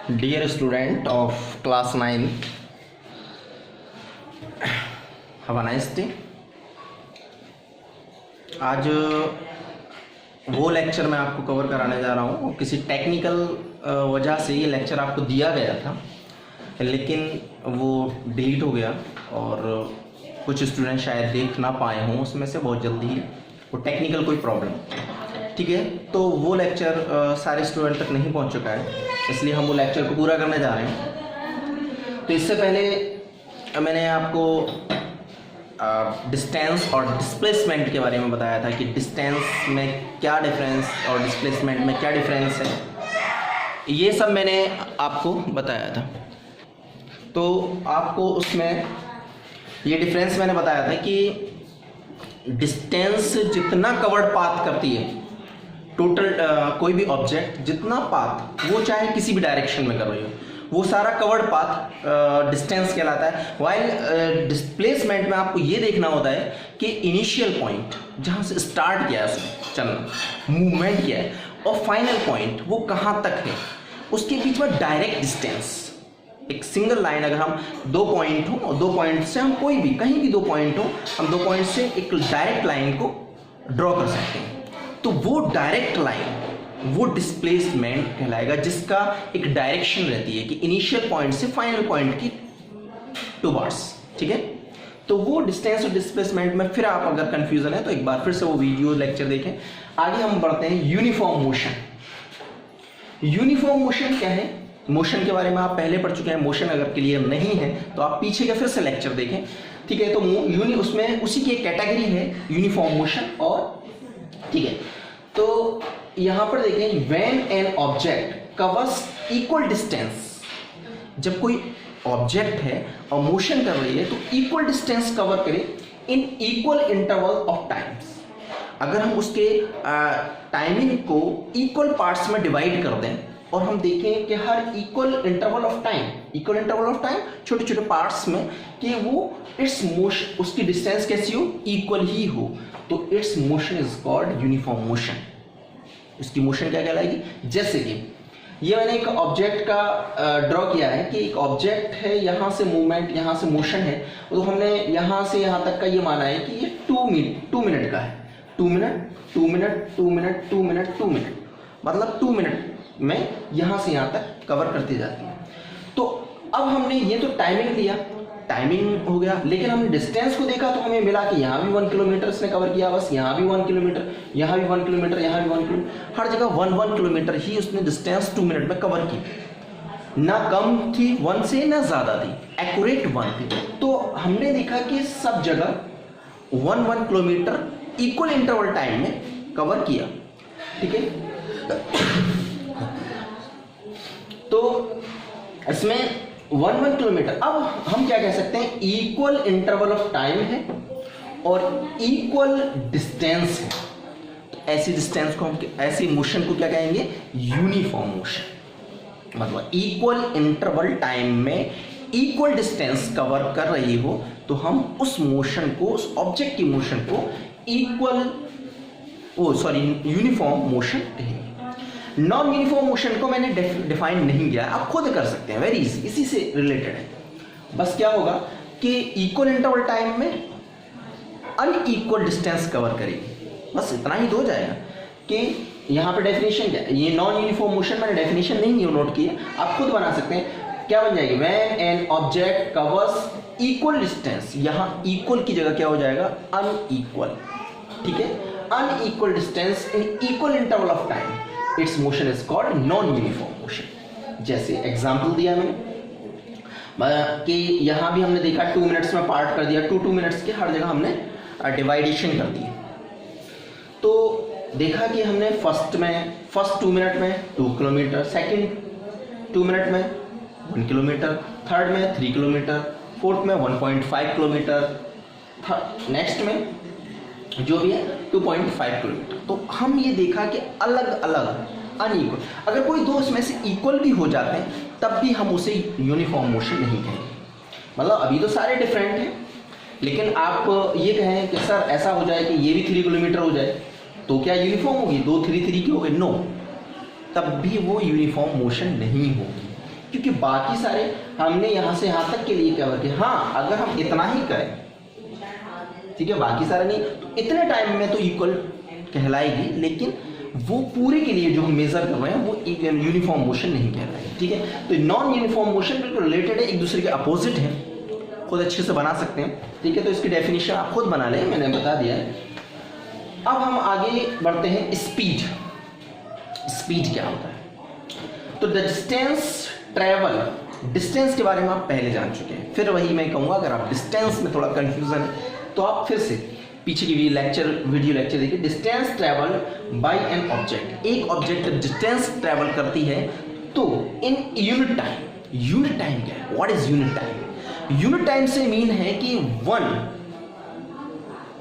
Dear student of class 9, have a nice day. आज वो lecture मैं आपको कवर कराने जा रहा हूँ। किसी टेक्निकल वजह से ये लेक्चर आपको दिया गया था, लेकिन वो डिलीट हो गया और कुछ स्टूडेंट शायद देख ना पाए हों उसमें से बहुत जल्दी ही। वो टेक्निकल कोई प्रॉब्लम, ठीक है। तो वो लेक्चर सारे स्टूडेंट तक नहीं पहुंच चुका है, इसलिए हम वो लेक्चर को पूरा करने जा रहे हैं। तो इससे पहले मैंने आपको डिस्टेंस और डिस्प्लेसमेंट के बारे में बताया था कि डिस्टेंस में क्या डिफरेंस और डिस्प्लेसमेंट में क्या डिफरेंस है, ये सब मैंने आपको बताया था। तो आपको उसमें ये डिफरेंस मैंने बताया था कि डिस्टेंस जितना कवर्ड पाथ करती है टोटल कोई भी ऑब्जेक्ट जितना पाथ वो चाहे किसी भी डायरेक्शन में कर रही हो, वो सारा कवर्ड पाथ डिस्टेंस कहलाता है। वाइल डिस्प्लेसमेंट में आपको ये देखना होता है कि इनिशियल पॉइंट जहाँ से स्टार्ट किया है चलना, मूवमेंट किया है, और फाइनल पॉइंट वो कहाँ तक है, उसके बीच में डायरेक्ट डिस्टेंस। एक सिंगल लाइन, अगर हम दो पॉइंट हो और दो पॉइंट से हम कोई भी कहीं भी दो पॉइंट हो, हम दो पॉइंट से एक डायरेक्ट लाइन को ड्रॉ कर सकते हैं। तो वो डायरेक्ट लाइन वो डिस्प्लेसमेंट कहलाएगा, जिसका एक डायरेक्शन रहती है कि इनिशियल पॉइंट से फाइनल पॉइंट की टू बार्स, ठीक है। तो वो डिस्टेंस और डिस्प्लेसमेंट में फिर आप अगर कंफ्यूजन है तो एक बार फिर से वो वीडियो लेक्चर देखें। आगे हम बढ़ते हैं यूनिफॉर्म मोशन। यूनिफॉर्म मोशन क्या है? मोशन के बारे में आप पहले पढ़ चुके हैं। मोशन अगर क्लियर नहीं है तो आप पीछे का फिर से लेक्चर देखें, ठीक है। तो उसमें उसी की एक कैटेगरी है यूनिफॉर्म मोशन, और ठीक है। तो यहां पर देखें, when an object covers equal distance, जब कोई ऑब्जेक्ट है और मोशन कर रही है तो इक्वल डिस्टेंस कवर करे in equal interval of times. अगर हम उसके टाइमिंग को इक्वल पार्ट्स में डिवाइड कर दें और हम देखें कि हर इक्वल इंटरवल ऑफ टाइम छोटे छोटे पार्ट्स में कि वो इट्स मोशन, उसकी डिस्टेंस कैसी हो, इक्वल ही हो, तो it's motion is called uniform motion. उसकी मोशन क्या कहलाएगी? जैसे कि ये मैंने एक ऑब्जेक्ट का ड्रॉ किया है कि एक ऑब्जेक्ट है, यहाँ से मूवमेंट, यहाँ से मोशन है, तो हमने यहाँ से यहाँ तक का ये माना है कि ये 2 मिनट का है। 2 मिनट मतलब 2 मिनट में यहाँ से यहाँ तक कवर करती जाती है। तो अब हमने ये तो टाइमिंग लिया, टाइमिंग हो गया, लेकिन हमने डिस्टेंस को देखा तो हमें मिला कि यहाँ भी 1 किलोमीटर इसने कवर किया, बस यहाँ भी 1 किलोमीटर, यहाँ भी 1 किलोमीटर, यहाँ भी 1 किलोमीटर, हर जगह 1 किलोमीटर ही उसने डिस्टेंस 2 मिनट में कवर की। ना कम थी 1 से ना ज़्यादा थी, एक्यूरेट 1 थी। तो हमने देखा कि सब जगह 1 किलोमीटर इक्वल इंटरवल टाइम में कवर किया, ठीक है। तो इसमें 1 किलोमीटर, अब हम क्या कह सकते हैं, इक्वल इंटरवल ऑफ टाइम है और इक्वल डिस्टेंस है। तो ऐसी डिस्टेंस को हम, ऐसी मोशन को क्या कहेंगे? Uniform motion. मतलब इक्वल इंटरवल टाइम में इक्वल डिस्टेंस कवर कर रही हो तो हम उस मोशन को, उस ऑब्जेक्ट की मोशन को यूनिफॉर्म मोशन कहेंगे। नॉन यूनिफॉर्म मोशन को मैंने डिफाइन नहीं किया, आप खुद कर सकते हैं, वेरी इजी, इसी से रिलेटेड है। बस क्या होगा कि इक्वल इंटरवल टाइम में अनइक्वल डिस्टेंस कवर करेगी, बस इतना ही तो हो जाएगा। कि यहाँ पे डेफिनेशन क्या है, ये नॉन यूनिफॉर्म मोशन मैंने डेफिनेशन नहीं नोट की है, आप खुद बना सकते हैं। क्या बन जाएगी? When an object covers equal distance, यहाँ इक्वल की जगह क्या हो जाएगा? अनइक्वल, ठीक है। Unequal distance in equal interval of time, it's motion is called non uniform motion. जैसे एग्जाम्पल दिया मैंने कि यहाँ भी हमने देखा 2 मिनट्स में पार्ट कर दिया, 2 मिनट्स के हर जगह हमने डिवाइडेशन कर दी। तो देखा कि हमने फर्स्ट 2 मिनट में 2 किलोमीटर, सेकंड 2 मिनट में 1 किलोमीटर, थर्ड में 3 किलोमीटर, फोर्थ में 1.5 किलोमीटर, नेक्स्ट में जो भी है 2.5 किलोमीटर। तो हम ये देखा कि अलग अलग अनइक्वल, अगर कोई दो इसमें से इक्वल भी हो जाते हैं तब भी हम उसे यूनिफॉर्म मोशन नहीं कहेंगे। मतलब अभी तो सारे डिफरेंट हैं, लेकिन आप ये कहें कि सर ऐसा हो जाए कि ये भी 3 किलोमीटर हो जाए तो क्या यूनिफॉर्म होगी? 2 3 3 की हो गई? नो, तब भी वो यूनिफॉर्म मोशन नहीं होगी। क्योंकि बाकी सारे हमने यहाँ से यहाँ तक के लिए कवर किया। हाँ, अगर हम इतना ही करें, ठीक है, बाकी सारे नहीं, तो इतने टाइम में तो इक्वल कहलाएगी, लेकिन वो पूरे के लिए जो हम मेजर कर रहे हैं वो यूनिफॉर्म मोशन नहीं कहलाएगी। ठीक है, तो नॉन यूनिफॉर्म मोशन बिल्कुल रिलेटेड है, एक दूसरे के अपोजिट है, खुद अच्छे से बना सकते हैं। ठीक है, तो इसकी डेफिनेशन आप खुद बना लें, मैंने बता दिया है। अब हम आगे बढ़ते हैं। स्पीड, स्पीड क्या होता है? तो द डिस्टेंस ट्रेवल, डिस्टेंस के बारे में आप पहले जान चुके हैं, फिर वही मैं कहूँगा अगर आप डिस्टेंस में थोड़ा कंफ्यूजन है तो आप फिर से पीछे की वीडियो लेक्चर देखिए। Distance travel by an object, एक ऑब्जेक्ट डिस्टेंस ट्रेवल करती है तो in unit time. Unit time क्या है? What is unit time? Unit time से मीन है कि वन,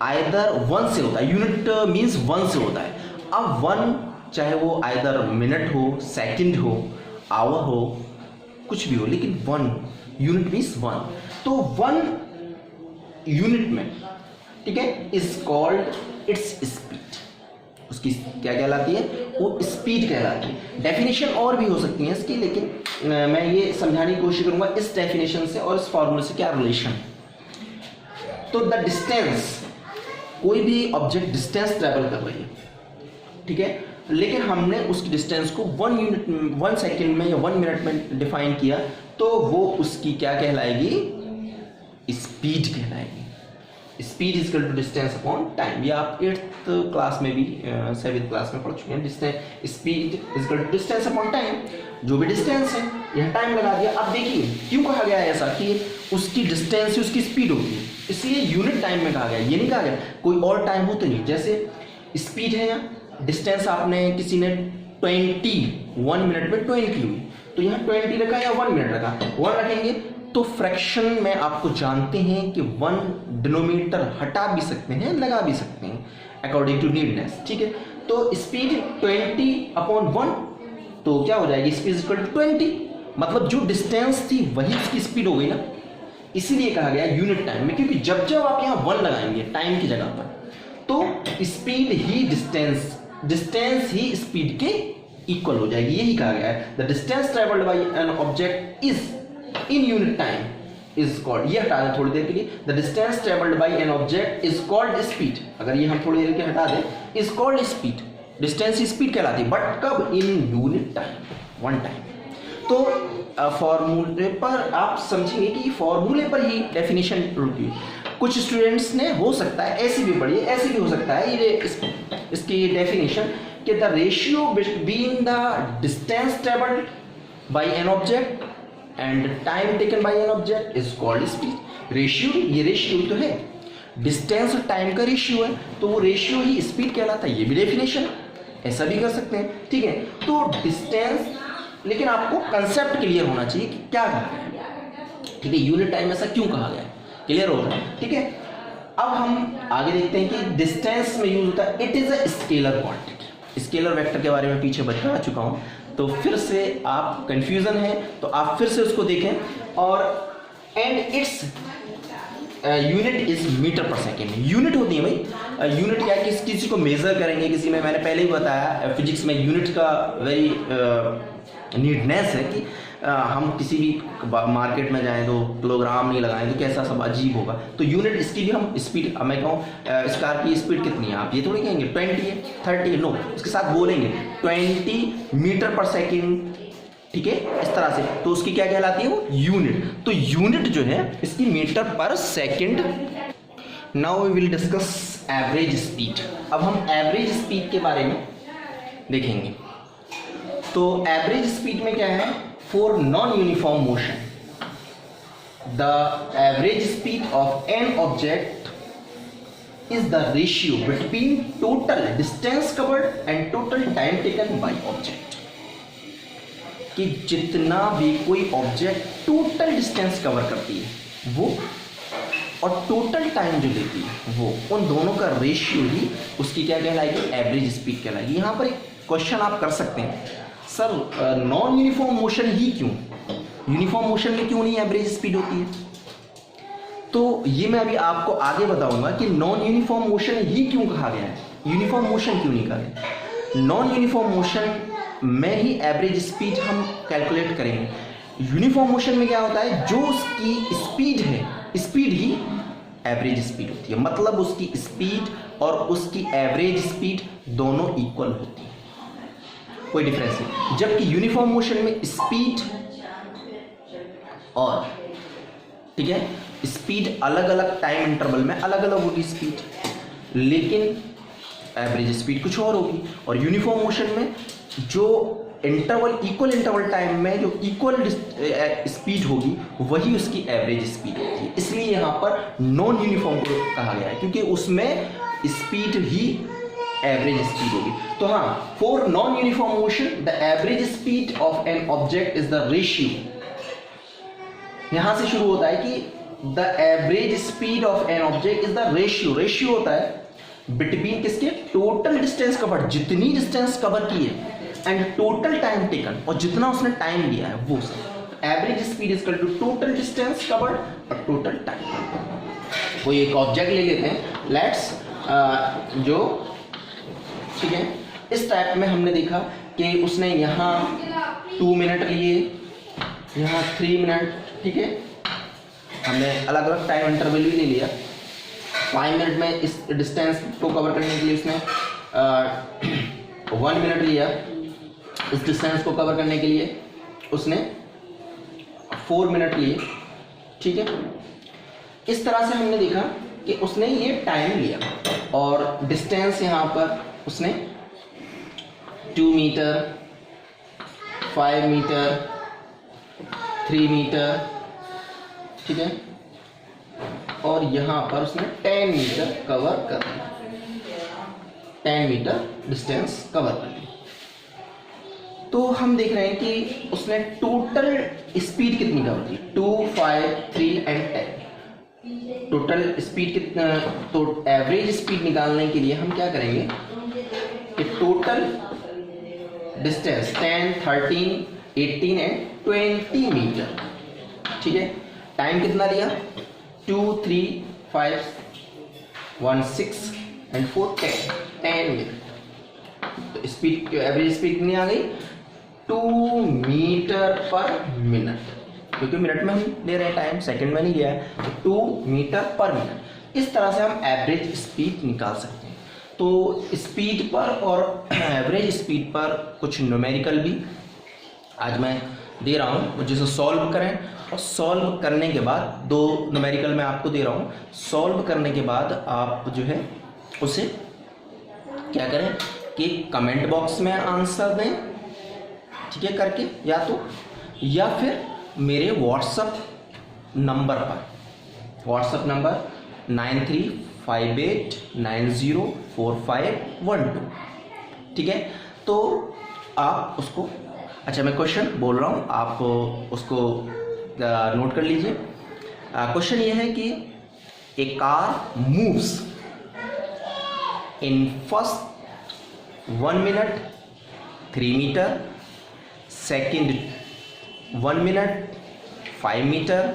आइदर वन से होता है, यूनिट मीन्स वन से होता है। अब वन चाहे वो आइदर मिनट हो, सेकंड हो, आवर हो, कुछ भी हो, लेकिन वन यूनिट मीन्स वन। तो वन यूनिट में, ठीक है, इज कॉल्ड इट्स स्पीड। उसकी क्या कहलाती है? वो स्पीड कहलाती है। डेफिनेशन और भी हो सकती है इसकी, लेकिन मैं ये समझाने की कोशिश करूंगा इस डेफिनेशन से और इस फॉर्मूले से क्या रिलेशन। तो द डिस्टेंस, कोई भी ऑब्जेक्ट डिस्टेंस ट्रेवल कर रही है, ठीक है, लेकिन हमने उसकी डिस्टेंस को 1 यूनिट, 1 सेकेंड में या 1 मिनट में डिफाइन किया, तो वो उसकी क्या कहलाएगी? स्पीड कहलाएगी। Speed is equal to distance upon time. ये आप 8th क्लास में भी 7th क्लास में पढ़ चुके हैं। Speed is equal to distance upon time. जो भी डिस्टेंस है यह टाइम लगा दिया। अब देखिए क्यों कहा गया है ऐसा कि उसकी डिस्टेंस से उसकी स्पीड होती है, इसलिए यूनिट टाइम में कहा गया। ये नहीं कहा गया कोई और टाइम हो तो नहीं। जैसे स्पीड है यहाँ, डिस्टेंस आपने किसी ने 1 मिनट में 20 हुई, तो यहाँ 20 रखा या 1 मिनट रखा, 1 रखेंगे तो फ्रैक्शन में आपको जानते हैं कि 1 डिनोमिनेटर हटा भी सकते हैं, लगा भी सकते हैं अकॉर्डिंग टू नीडनेस। ठीक है, तो स्पीड 20/1, तो क्या हो जाएगी? स्पीड इक्वल टू 20, मतलब जो डिस्टेंस थी वही इसकी स्पीड हो गई ना। इसीलिए कहा गया यूनिट टाइम में, क्योंकि जब जब आप यहाँ 1 लगाएंगे टाइम की जगह पर, तो स्पीड ही डिस्टेंस ही स्पीड के इक्वल हो जाएगी। यही कहा गया है, the distance travelled by an object is in unit time is called, ये हटा दें थोड़ी देर के लिए, the distance travelled by an object is called speed. अगर ये हम थोड़ी देर के हटा दें, is called speed, distance he speed कहलाती है, बट कब? In unit time, 1 time. तो फॉर्मूले पर आप समझेंगे कि फॉर्मूले पर ही डेफिनेशन रुकी। कुछ स्टूडेंट्स ने हो सकता है ऐसी भी पढ़ी है, ऐसी भी हो सकता है ये इसकी डेफिनेशन कि the ratio between the distance travelled by an object and time taken by an object is called speed. Ratio, ये रेशियो तो है, डिस्टेंस और टाइम का रेशियो है, तो वो रेशियो ही स्पीड कहलाता है। ये भी डेफिनेशन, ऐसा भी कर सकते हैं। ठीक है, तो डिस्टेंस, लेकिन आपको कंसेप्ट क्लियर होना चाहिए कि क्या कहा गया है। ठीक है, यूनिट टाइम ऐसा क्यों कहा गया है, क्लियर हो रहा है। ठीक है, अब हम आगे देखते हैं कि डिस्टेंस में यूज होता है, it is a scalar quantity. Scalar vector के बारे में पीछे बता चुका हूं, तो फिर से आप कंफ्यूजन है तो आप फिर से उसको देखें। और and its unit is metre per second. Unit होती है भाई, यूनिट क्या है कि किसी को मेजर करेंगे, किसी में मैंने पहले ही बताया फिजिक्स में यूनिट का वेरी नीडनेस है कि हम किसी भी मार्केट में जाएं तो किलोग्राम नहीं लगाएं तो कैसा सब अजीब होगा। तो यूनिट, इसकी भी हम स्पीड, अब मैं कहूँ इस कार की स्पीड कितनी है, आप ये थोड़ी कहेंगे 20 है, 30 है, नो, इसके साथ बोलेंगे 20 मीटर पर सेकेंड। ठीक है, इस तरह से, तो उसकी क्या कहलाती है? वो यूनिट। तो यूनिट जो है इसकी metre per second. Now we will discuss average speed. अब हम एवरेज स्पीड के बारे में देखेंगे। तो एवरेज स्पीड में क्या है? For non uniform motion the average speed of an object is the ratio between total distance covered and total time taken by object. कि जितना भी कोई ऑब्जेक्ट टोटल डिस्टेंस कवर करती है वो, और टोटल टाइम जो लेती है वो, उन दोनों का रेशियो ही उसकी क्या कहलाएगी? एवरेज स्पीड कहलाएगी। यहाँ पर एक क्वेश्चन आप कर सकते हैं, सर नॉन यूनिफॉर्म मोशन ही क्यों, यूनिफॉर्म मोशन में क्यों नहीं एवरेज स्पीड होती है? तो ये मैं अभी आपको आगे बताऊंगा कि नॉन यूनिफॉर्म मोशन ही क्यों कहा गया है, यूनिफॉर्म मोशन क्यों नहीं कहा गया। नॉन यूनिफॉर्म मोशन में ही एवरेज स्पीड हम कैलकुलेट करेंगे। यूनिफॉर्म मोशन में क्या होता है, जो उसकी स्पीड है, स्पीड ही एवरेज स्पीड होती है, मतलब उसकी स्पीड और उसकी एवरेज स्पीड दोनों इक्वल होती है, कोई डिफरेंस नहीं। जबकि यूनिफॉर्म मोशन में स्पीड और, ठीक है, स्पीड अलग अलग टाइम इंटरवल में अलग अलग होगी स्पीड, लेकिन एवरेज स्पीड कुछ और होगी। और यूनिफॉर्म मोशन में जो इंटरवल, इक्वल इंटरवल टाइम में जो इक्वल स्पीड होगी वही उसकी एवरेज स्पीड होती है। इसलिए यहाँ पर नॉन यूनिफॉर्म को कहा गया है, क्योंकि उसमें स्पीड ही एवरेज स्पीड होगी। तो हाँ, for non uniform motion the average speed of an object is the ratio, यहां से शुरू होता है कि the average speed of an object is the ratio, ratio होता है बिटवीन किसके, टोटल डिस्टेंस कवर, जितनी डिस्टेंस कवर की है, एंड टोटल टाइम टेकन, और जितना उसने टाइम लिया है वो सब। Average speed is equal to total distance covered और टोटल टाइम। कोई एक ऑब्जेक्ट ले लेते हैं, लेट्स जो, ठीक है, इस टाइप में हमने देखा कि उसने यहाँ 2 मिनट लिए, यहाँ 3 मिनट, ठीक है, हमने अलग अलग टाइम इंटरवल भी ले लिया। 5 मिनट में इस डिस्टेंस को कवर करने के लिए उसने 1 मिनट लिया, इस डिस्टेंस को कवर करने के लिए उसने 4 मिनट लिए, ठीक है। इस तरह से हमने देखा कि उसने ये टाइम लिया और डिस्टेंस यहाँ पर उसने 2 मीटर, 5 मीटर, 3 मीटर, ठीक है, और यहाँ पर उसने 10 मीटर कवर कर लिया, 10 मीटर डिस्टेंस कवर कर लिया। तो हम देख रहे हैं कि उसने टोटल स्पीड कितनी कवर की, 2, 5, 3 एंड 10। टोटल स्पीड कितना, तो एवरेज स्पीड निकालने के लिए हम क्या करेंगे कि टोटल डिस्टेंस 10, 13, 18 एंड 20 मीटर, ठीक है। टाइम कितना लिया, 2, 3, 5, 1, 6 एंड 4, 10 मिनट। तो स्पीड, एवरेज स्पीड कितनी आ गई, 2 मीटर पर मिनट, क्योंकि मिनट में हम ले रहे हैं टाइम, सेकंड में नहीं लिया है, तो 2 मीटर पर मिनट। इस तरह से हम एवरेज स्पीड निकाल सकते हैं। तो स्पीड पर और एवरेज स्पीड पर कुछ न्यूमेरिकल भी आज मैं दे रहा हूँ, जिसे सॉल्व करें, और सॉल्व करने के बाद 2 न्यूमेरिकल मैं आपको दे रहा हूँ। सॉल्व करने के बाद आप जो है उसे क्या करें कि कमेंट बॉक्स में आंसर दें, ठीक है, करके, या फिर मेरे व्हाट्सएप नंबर पर, व्हाट्सएप नंबर 9358904512, ठीक है। तो आप उसको, अच्छा मैं क्वेश्चन बोल रहा हूँ, आप उसको नोट कर लीजिए। क्वेश्चन ये है कि a car moves in first 1 minute 3 metre, second 1 minute 5 metre,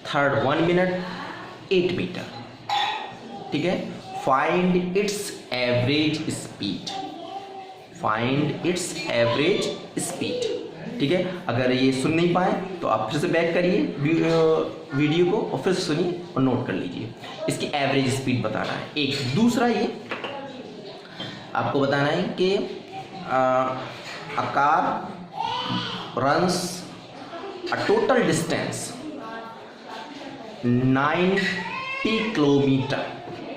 third 1 minute 8 metre, ठीक है। Find its average speed, find its average speed, ठीक है। अगर ये सुन नहीं पाए तो आप फिर से बैक करिए वीडियो को और फिर से सुनिए और नोट कर लीजिए। इसकी एवरेज स्पीड बताना है एक। दूसरा ये आपको बताना है कि a car runs a total distance 90 kilometer,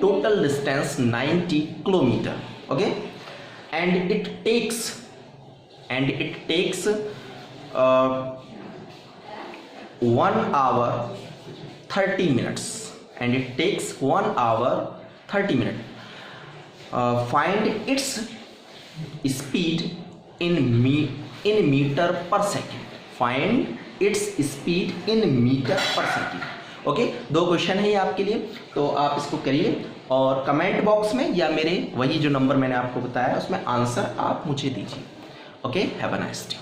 total distance 90 kilometer, okay, and it takes 1 hour 30 minutes, and it takes 1 hour 30 minutes. Find its speed in meter per second. Find its speed in meter per second. Okay, 2 question है ये आपके लिए, तो आप इसको करिए और comment box में या मेरे वही जो नंबर मैंने आपको बताया उसमें आंसर आप मुझे दीजिए। Okay, have a nice day.